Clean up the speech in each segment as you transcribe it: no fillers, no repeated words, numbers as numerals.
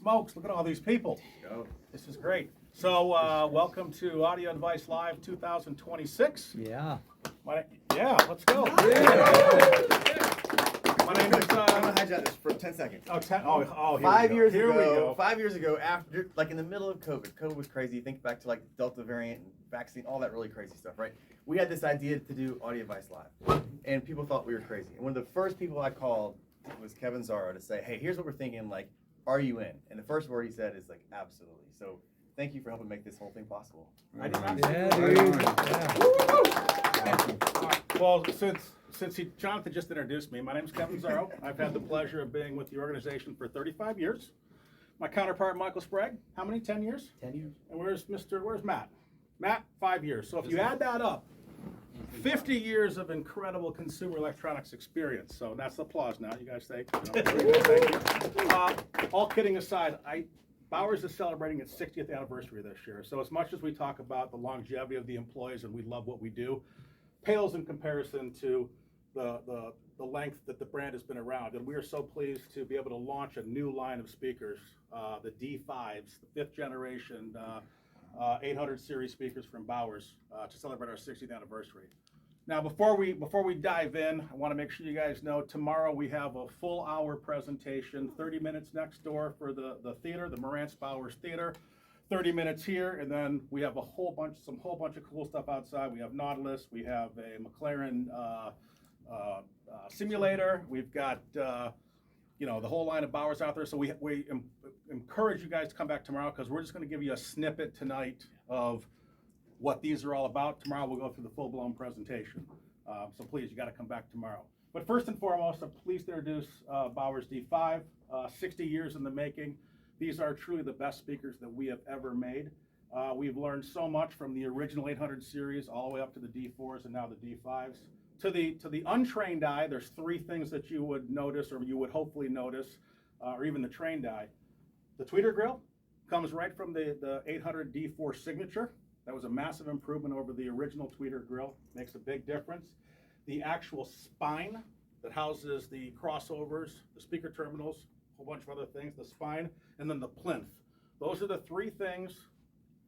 smokes, look at all these people. Go. This is great. So welcome to Audio Advice Live 2026. Yeah. Yeah, let's go. My name is... I'm gonna hijack this for 10 seconds. Oh, here 5 we go. years Here ago, we go. 5 years ago, after, like in the middle of COVID, COVID was crazy. Think back to like Delta variant, and vaccine, all that really crazy stuff, right? We had this idea to do Audio Advice Live, and people thought we were crazy. And one of the first people I called was Kevin Zarro to say, hey, here's what we're thinking, like, are you in? And the first word he said is like, absolutely. So thank you for helping make this whole thing possible. I did not Yeah, say dude. yeah. Well, since Jonathan just introduced me, my name is Kevin Zarro. I've had the pleasure of being with the organization for 35 years. My counterpart, Michael Sprague, how many? 10 years? 10 years. And where's Matt? Matt, 5 years. So if you add that up, 50 years of incredible consumer electronics experience. So that's applause now. You guys say, thank you. All kidding aside, Bowers is celebrating its 60th anniversary this year. So as much as we talk about the longevity of the employees and we love what we do, pales in comparison to the length that the brand has been around. And we are so pleased to be able to launch a new line of speakers, the D5s, the 5th generation 800 series speakers from Bowers to celebrate our 60th anniversary. Now, before we dive in, I want to make sure you guys know tomorrow we have a full hour presentation, 30 minutes next door for the theater, the Marantz Bowers Theater, 30 minutes here, and then we have a whole bunch of cool stuff outside. We have Nautilus, we have a McLaren simulator, we've got the whole line of Bowers out there. So we encourage you guys to come back tomorrow because we're just going to give you a snippet tonight of what these are all about. Tomorrow we'll go through the full-blown presentation. So please, you got to come back tomorrow. But first and foremost, I'm pleased to introduce Bowers D5, 60 years in the making. These are truly the best speakers that we have ever made. We've learned so much from the original 800 series all the way up to the D4s and now the D5s. To the untrained eye, there's 3 things that you would notice or you would hopefully notice, or even the trained eye. The tweeter grill comes right from the 800 D4 signature. That was a massive improvement over the original tweeter grill. Makes a big difference. The actual spine that houses the crossovers, the speaker terminals, a whole bunch of other things, the spine, and then the plinth. Those are the 3 things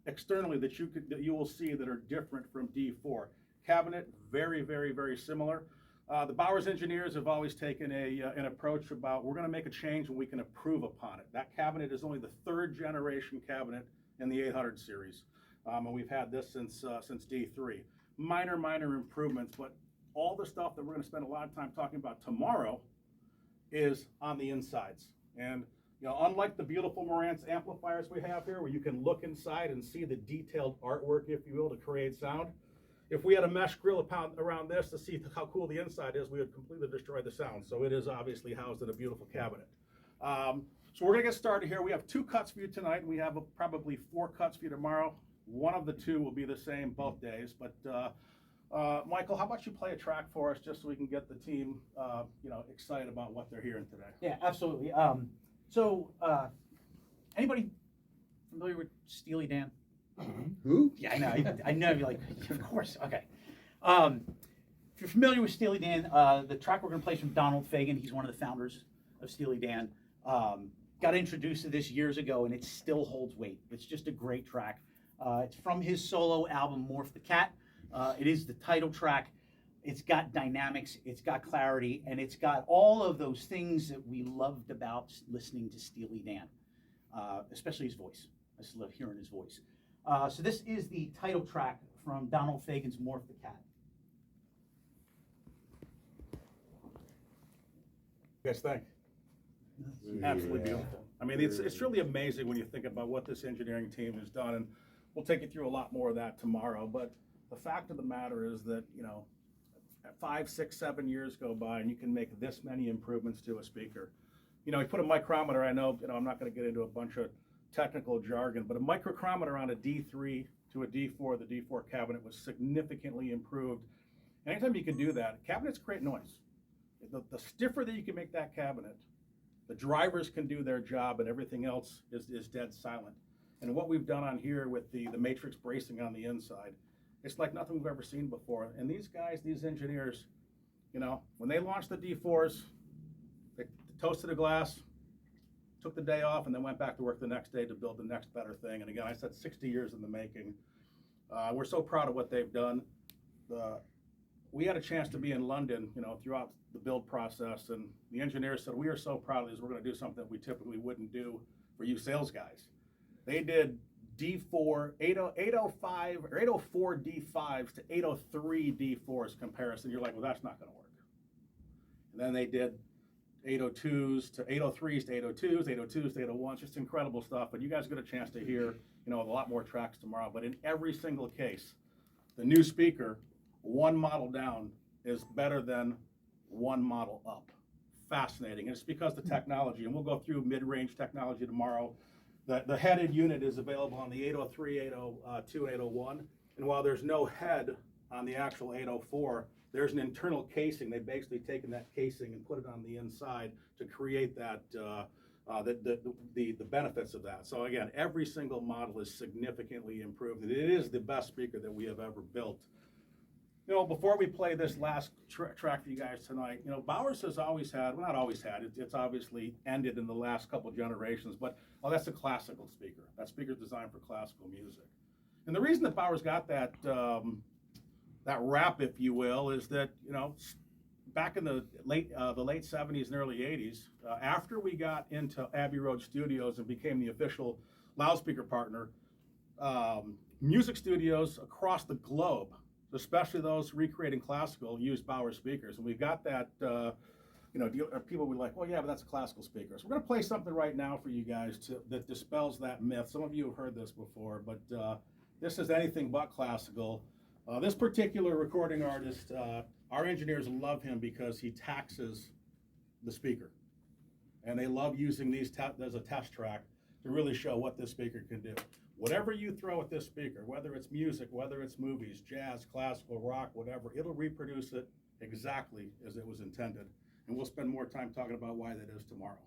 externally that you will see that are different from D4. Cabinet, very, very, very similar. The Bowers engineers have always taken an approach about we're going to make a change when we can improve upon it. That cabinet is only the 3rd generation cabinet in the 800 series, and we've had this since D3. Minor improvements, but all the stuff that we're going to spend a lot of time talking about tomorrow is on the insides. And unlike the beautiful Marantz amplifiers we have here, where you can look inside and see the detailed artwork, if you will, to create sound. If we had a mesh grill around this to see how cool the inside is, we would completely destroy the sound. So it is obviously housed in a beautiful cabinet. So we're going to get started here. We have 2 cuts for you tonight, and we have probably 4 cuts for you tomorrow. One of the 2 will be the same both days. But Michael, how about you play a track for us just so we can get the team excited about what they're hearing today? Yeah, absolutely. Anybody familiar with Steely Dan? Who? Yeah, I know. You're like, of course. Okay. If you're familiar with Steely Dan, the track we're going to play is from Donald Fagen. He's one of the founders of Steely Dan. Got introduced to this years ago, and it still holds weight. It's just a great track. It's from his solo album, Morph the Cat. It is the title track. It's got dynamics, it's got clarity, and it's got all of those things that we loved about listening to Steely Dan, especially his voice. I just love hearing his voice. So this is the title track from Donald Fagen's Morph the Cat. You guys think? Absolutely beautiful. I mean, it's really amazing when you think about what this engineering team has done, and we'll take you through a lot more of that tomorrow. But the fact of the matter is that 5, 6, 7 years go by, and you can make this many improvements to a speaker. You put a micrometer. I know I'm not going to get into a bunch of technical jargon, but a microchrometer on a D3 to a D4, the D4 cabinet was significantly improved. Anytime you can do that, cabinets create noise. The stiffer that you can make that cabinet, the drivers can do their job and everything else is dead silent. And what we've done on here with the matrix bracing on the inside, it's like nothing we've ever seen before. And these guys, these engineers, when they launched the D4s, they toasted a glass, took the day off, and then went back to work the next day to build the next better thing. And again, I said 60 years in the making. We're so proud of what they've done. We had a chance to be in London, throughout the build process, and the engineers said, we are so proud of this, we're going to do something we typically wouldn't do for you sales guys. They did D4, 805 or 804 D5s to 803 D4s comparison. You're like, well, that's not going to work. And then they did 802s to 803s to 802s, 802s to 801s, just incredible stuff. And you guys get a chance to hear, a lot more tracks tomorrow. But in every single case, the new speaker, one model down, is better than one model up. Fascinating. And it's because the technology, and we'll go through mid-range technology tomorrow. The headed unit is available on the 803, 802, and 801. And while there's no head on the actual 804, there's an internal casing. They've basically taken that casing and put it on the inside to create that the benefits of that. So again, every single model is significantly improved, and it is the best speaker that we have ever built. Before we play this last track for you guys tonight, Bowers has always had, well, not always had, it's obviously ended in the last couple generations, but that's a classical speaker. That speaker's designed for classical music. And the reason that Bowers got that rap, if you will, is that, back in the late 70s and early 80s, after we got into Abbey Road Studios and became the official loudspeaker partner, music studios across the globe, especially those recreating classical, use Bowers speakers. And we've got that, people will be like, well, yeah, but that's a classical speaker. So we're going to play something right now for you guys that dispels that myth. Some of you have heard this before, but this is anything but classical. This particular recording artist, our engineers love him because he taxes the speaker. And they love using these as a test track to really show what this speaker can do. Whatever you throw at this speaker, whether it's music, whether it's movies, jazz, classical, rock, whatever, it'll reproduce it exactly as it was intended. And we'll spend more time talking about why that is tomorrow.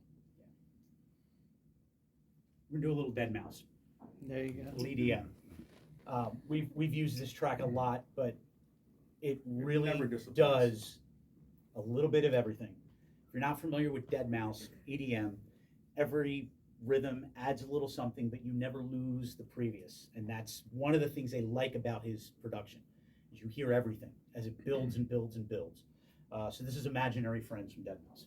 We're gonna do a little dead mouse. There you go. Little EDM. We've used this track a lot, but it really never disappoints. does a little bit of everything. If you're not familiar with dead mouse, EDM, every rhythm adds a little something, but you never lose the previous. And that's one of the things they like about his production, is you hear everything as it builds and builds and builds. So this is Imaginary Friends from Dead Mouse.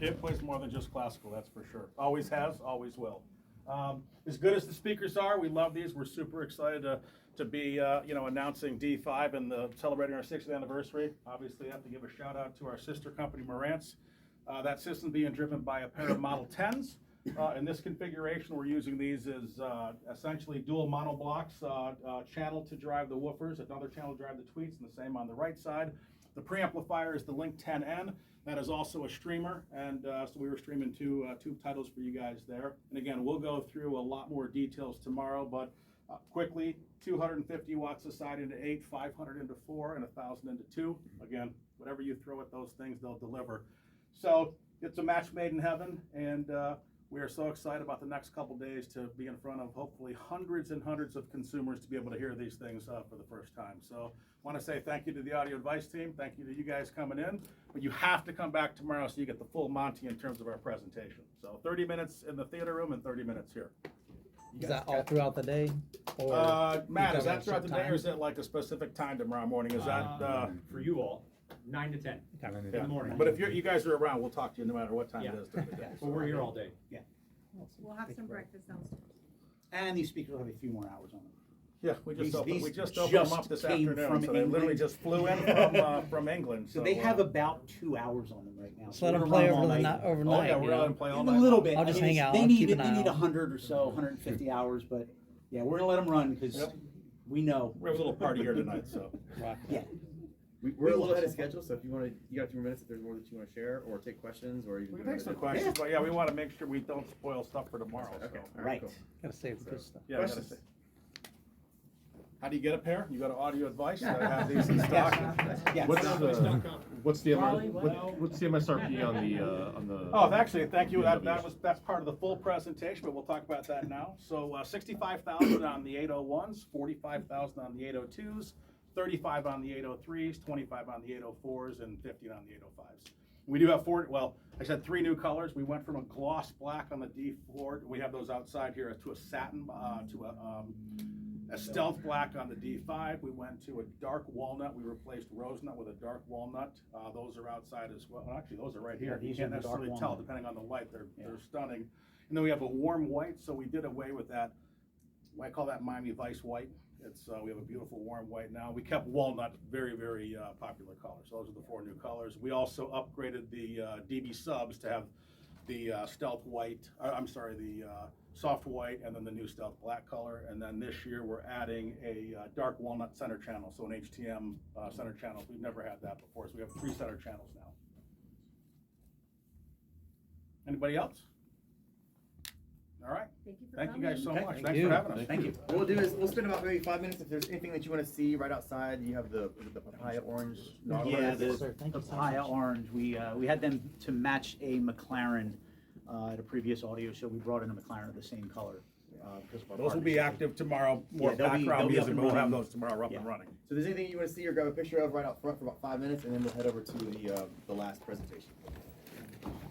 It plays more than just classical, that's for sure. Always has, always will. As good as the speakers are, we love these. We're super excited to be, announcing D5 and celebrating our 60th anniversary. Obviously, I have to give a shout out to our sister company, Marantz. That system being driven by a pair of Model 10s. In this configuration, we're using these as essentially dual monoblocks, channel to drive the woofers, another channel to drive the tweets, and the same on the right side. The preamplifier is the Link 10N. That is also a streamer, and so we were streaming two titles for you guys there. And again, we'll go through a lot more details tomorrow, but quickly, 250 watts aside into 8, 500 into 4, and 1,000 into 2. Again, whatever you throw at those things, they'll deliver. So it's a match made in heaven, and we are so excited about the next couple days to be in front of hopefully hundreds and hundreds of consumers to be able to hear these things for the first time. So I want to say thank you to the audio advice team. Thank you to you guys coming in. But you have to come back tomorrow so you get the full Monty in terms of our presentation. So 30 minutes in the theater room and 30 minutes here. Is that all throughout the day? Matt, is you that throughout the day or is it like a specific time tomorrow morning? Is that for you all, 9 to 10 in the morning. But if you guys are around, we'll talk to you no matter what time it is during the day. But we're here all day. We'll have some breakfast downstairs. And these speakers will have a few more hours on them. Yeah, we just opened them just up this came afternoon, from so they literally England. just flew in from England. So they have about 2 hours on them right now. So let we're them gonna play run all over the night. night, overnight. Oh yeah, you we're know? gonna play all A night. little long. bit. I'll just hang out. They I'll need keep it. an They eye need out. 100 or so, 150 hours, but yeah, we're gonna let them run because Yep. we know. We have a little party here tonight, so. Rock. Yeah. We're a little ahead of schedule, so if you want to, you got a few more minutes if there's more that you want to share or take questions or even. We can take some questions, but yeah, we want to make sure we don't spoil stuff for tomorrow. Okay. So. All Right. cool. Gotta save the good stuff. Yeah, I gotta Questions? say. How do you get a pair? You go to Audio Advice. I have these in stock. Yes. What's the what's the MSRP on the? Oh, actually, thank you. That's part of the full presentation, but we'll talk about that now. So 65,000 on the 801s, 45,000 on the 802s, 35 on the 803s, 25 on the 804s, and 15 on the 805s. We do have I said 3 new colors. We went from a gloss black on the D4. We have those outside here to a satin, to a stealth black on the D5. We went to a dark walnut. We replaced rose nut with a dark walnut. Those are outside as well. Actually, those are right here. Yeah, You these can't are the dark necessarily tell walnut. depending on the light. They're stunning. And then we have a warm white. So we did away with that. I call that Miami Vice white. It's we have a beautiful warm white now. We kept walnut, very, very popular color. So those are the 4 new colors. We also upgraded the DB subs to have the stealth white. The soft white, and then the new stealth black color. And then this year we're adding a dark walnut center channel, so an HTM center channel. We've never had that before, so we have 3 center channels now. Anybody else? All right. Thank you for Thank you coming. guys so Okay, much. thank Thanks you. for having us. Thank you. What we'll do is we'll spend about maybe 5 minutes. If there's anything that you want to see right outside, you have the papaya orange. Yeah, Yes, sir. Thank you so papaya much. orange. We had them to match a McLaren at a previous audio show. We brought in a McLaren of the same color because of our Those will be partnership. active tomorrow, more Yeah, they'll be background up music, and but we'll have running. those tomorrow up and Yeah. running. So if there's anything you want to see or grab a picture of right out front for about 5 minutes, and then we'll head over to the last presentation.